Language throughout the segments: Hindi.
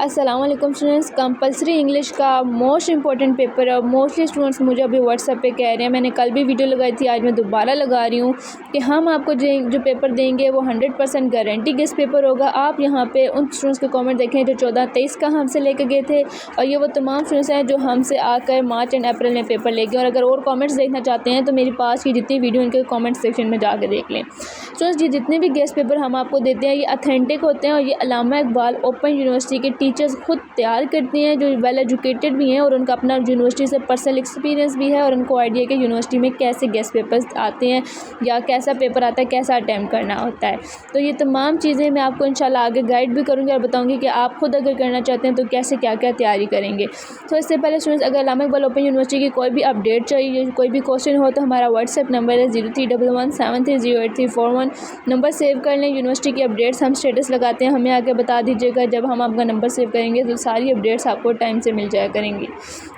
अस्सलाम वालेकुम स्टूडेंट्स। कंपलसरी इंग्लिश का मोस्ट इंपॉर्टेंट पेपर है और मोस्टली स्टूडेंट्स मुझे अभी व्हाट्सएप पे कह रहे हैं, मैंने कल भी वीडियो लगाई थी, आज मैं दोबारा लगा रही हूँ कि हम आपको जो पेपर देंगे वो 100% गारंटी गेस पेपर होगा। आप यहाँ पे उन स्टूडेंट्स के कमेंट देखें जो 14-23 का हमसे लेके गए थे और ये वो तमाम स्टूडेंट्स हैं जो हमसे आकर मार्च एंड अप्रैल में पेपर लेके। और अगर और कॉमेंट्स देखना चाहते हैं तो मेरी पास की जितनी वीडियो उनके कॉमेंट सेक्शन में जाकर देख लें। स्टूडेंट्स, ये जितने भी गेस्ट पेपर हम आपको देते हैं ये अथेंटिक होते हैं और ये अल्लामा इकबाल ओपन यूनिवर्सिटी के टीचर्स खुद तैयार करती हैं जो वेल एजुकेटेड भी हैं और उनका अपना यूनिवर्सिटी से पर्सनल एक्सपीरियंस भी है और उनको आइडिया कि यूनिवर्सिटी में कैसे गेस्ट पेपर्स आते हैं या कैसा पेपर आता है, कैसा अटैम्प्ट करना होता है। तो ये तमाम चीज़ें मैं आपको इंशाल्लाह आगे गाइड भी करूँगी और बताऊँगी कि आप खुद अगर करना चाहते हैं तो कैसे क्या क्या तैयारी करेंगे। तो इससे पहले स्टूडेंट्स, अगर अल्लामा इकबाल ओपन यूनिवर्सिटी की कोई भी अपडेट चाहिए, कोई भी क्वेश्चन हो तो हमारा व्हाट्सएप नंबर है 0311730841। नंबर सेव कर लें। यूनिवर्सिटी की अपडेट्स हम स्टेटस लगाते हैं, हमें आके बता दीजिएगा। जब हम आपका नंबर सेव करेंगे तो सारी अपडेट्स आपको टाइम से मिल जाया करेंगी।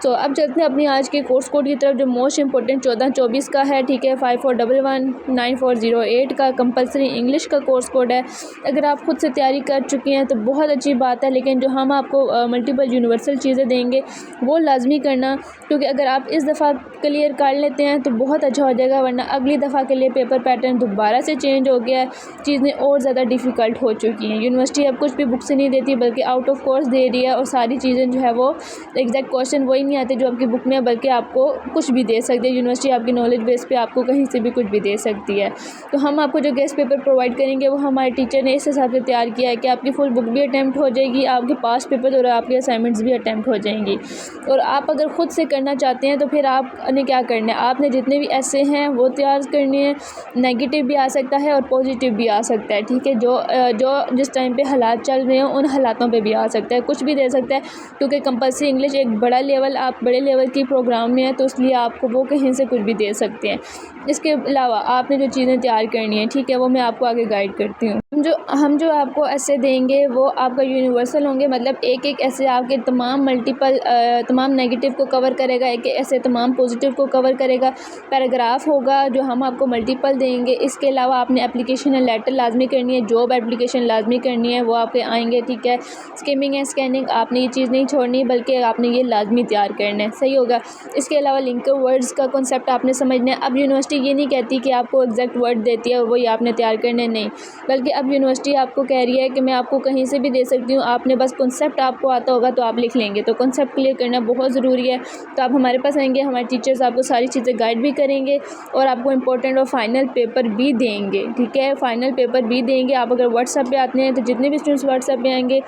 तो अब चलते हैं अपनी आज के कोर्स कोड की तरफ जो मोस्ट इंपॉर्टेंट 14-24 का है, ठीक है। 54119408 का कंपलसरी इंग्लिश का कोर्स कोड है। अगर आप खुद से तैयारी कर चुकी हैं तो बहुत अच्छी बात है, लेकिन जो हम आपको मल्टीपल यूनिवर्सल चीज़ें देंगे वो लाजमी करना, क्योंकि अगर आप इस दफ़ा क्लियर कर लेते हैं तो बहुत अच्छा हो जाएगा, वरना अगली दफ़ा के लिए पेपर पैटर्न दोबारा से चेंज हो गया है, चीज़ें और ज़्यादा डिफ़िकल्ट हो चुकी हैं। यूनिवर्सिटी अब कुछ भी बुक से नहीं देती बल्कि आउट ऑफ कोर्स दे रही है और सारी चीज़ें जो है वो एग्जैक्ट क्वेश्चन वही नहीं आते जो आपकी बुक में है, बल्कि आपको कुछ भी दे सकती है। यूनिवर्सिटी आपकी नॉलेज बेस पे आपको कहीं से भी कुछ भी दे सकती है। तो हम आपको जो गेस्ट पेपर प्रोवाइड करेंगे वो हमारे टीचर ने इस हिसाब से तैयार किया है कि आपकी फुल बुक भी अटैम्प्ट हो जाएगी, आपके पास पेपर और आपके असाइनमेंट्स भी अटैम्प्ट हो जाएंगी। और आप अगर ख़ुद से करना चाहते हैं तो फिर आपने क्या करना है, आपने जितने भी ऐसे हैं वो तैयार करने हैं। नेगेटिव भी आ सकता है और पॉजिटिव भी आ सकता है, ठीक है। जो जिस टाइम पे हालात चल रहे हैं उन हालातों पे भी आ सकता है, कुछ भी दे सकता है, क्योंकि कंपलसरी इंग्लिश एक बड़ा लेवल, आप बड़े लेवल की प्रोग्राम में है तो इसलिए आपको वो कहीं से कुछ भी दे सकते हैं। इसके अलावा आपने जो चीज़ें तैयार करनी है, ठीक है, वो मैं आपको आगे गाइड करती हूँ। हम जो आपको ऐसे देंगे वो आपका यूनिवर्सल होंगे, मतलब एक ऐसे आपके तमाम नेगेटिव को कवर करेगा, एक ऐसे तमाम पॉजिटिव को कवर करेगा। पैराग्राफ होगा जो हम आपको मल्टीपल देंगे। इसके अलावा आपने एप्लीकेशन एंड लेटर लाजमी करनी है, जॉब एप्लीकेशन लाजमी करनी है, वो आपके आएंगे, ठीक है। स्किमिंग एंड स्कैनिंग आपने ये चीज़ नहीं छोड़नी बल्कि आपने ये लाजमी तैयार करना है, सही होगा। इसके अलावा लिंकर वर्ड्स का कॉन्सेप्ट आपने समझना है। अब यूनिवर्सिटी ये नहीं कहती कि आपको एग्जैक्ट वर्ड देती है और वही आपने तैयार करने, नहीं, बल्कि अब यूनिवर्सिटी आपको कह रही है कि मैं आपको कहीं से भी दे सकती हूँ, आपने बस कॉन्सेप्ट आपको आता होगा तो आप लिख लेंगे। तो कॉन्सेप्ट क्लियर करना बहुत ज़रूरी है। तो आप हमारे पास आएंगे, हमारे टीचर्स आपको सारी चीज़ें गाइड भी करेंगे और आपको इंपॉर्टेंट और फाइनल पेपर भी देंगे, ठीक है। फाइनल पेपर भी देंगे। आप अगर व्हाट्सएप पे आते हैं तो जितने भी स्टूडेंट्स व्हाट्सएप पे आएंगे,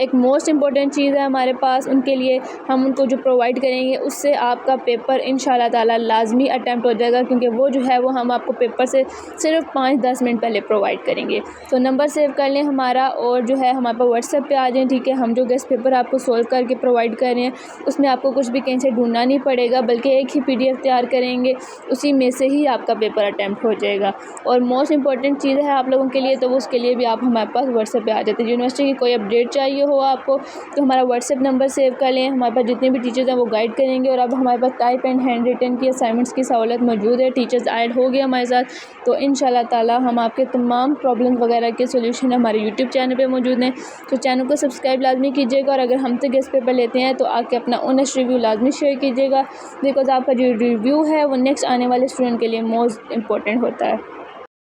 एक मोस्ट इंपॉर्टेंट चीज़ है हमारे पास, उनके लिए हम उनको जो प्रोवाइड करेंगे उससे आपका पेपर इंशाल्लाह ताला लाजमी अटैम्प्ट हो जाएगा, क्योंकि वो जो है वो हम आपको पेपर से सिर्फ 5-10 मिनट पहले प्रोवाइड करेंगे। तो नंबर सेव कर लें हमारा और जो है हमारे पास व्हाट्सएप पे आ जाएं, ठीक है। हम जो गेस्ट पेपर आपको सोल्व करके प्रोवाइड कर रहे हैं उसमें आपको कुछ भी कहीं से ढूंढना नहीं पड़ेगा, बल्कि एक ही PDF तैयार करेंगे, उसी में से ही आपका पेपर अटैम्प्ट हो जाएगा। और मोस्ट इंपॉर्टेंट चीज़ है आप लोगों के लिए, तो उसके लिए भी आप हमारे पास व्हाट्सएप पे आ जाते हैं। यूनिवर्सिटी की कोई अपडेट चाहिए हो आपको तो हमारा व्हाट्सएप नंबर सेव कर लें, हमारे पास जितने भी टीचर्स हैं वो गाइड करेंगे। और अब हमारे पास टाइप एंड हैंड रिटन की असाइनमेंट्स की सहूलत मौजूद है, टीचर्स ऐड हो गए हमारे साथ। तो इंशाल्लाह ताला हम आपके तमाम प्रॉब्लम वगैरह के सोल्यूशन हमारे यूट्यूब चैनल पे मौजूद हैं। तो चैनल को सब्सक्राइब लाजमी कीजिएगा और अगर हम तो गेस्ट पेपर लेते हैं तो आके अपना ऑनेस्ट रिव्यू लाजमी शेयर कीजिएगा, बिकॉज आपका जो रिव्यू है वो नेक्स्ट आने वाले स्टूडेंट के लिए मोस्ट इंपॉर्टेंट होता है।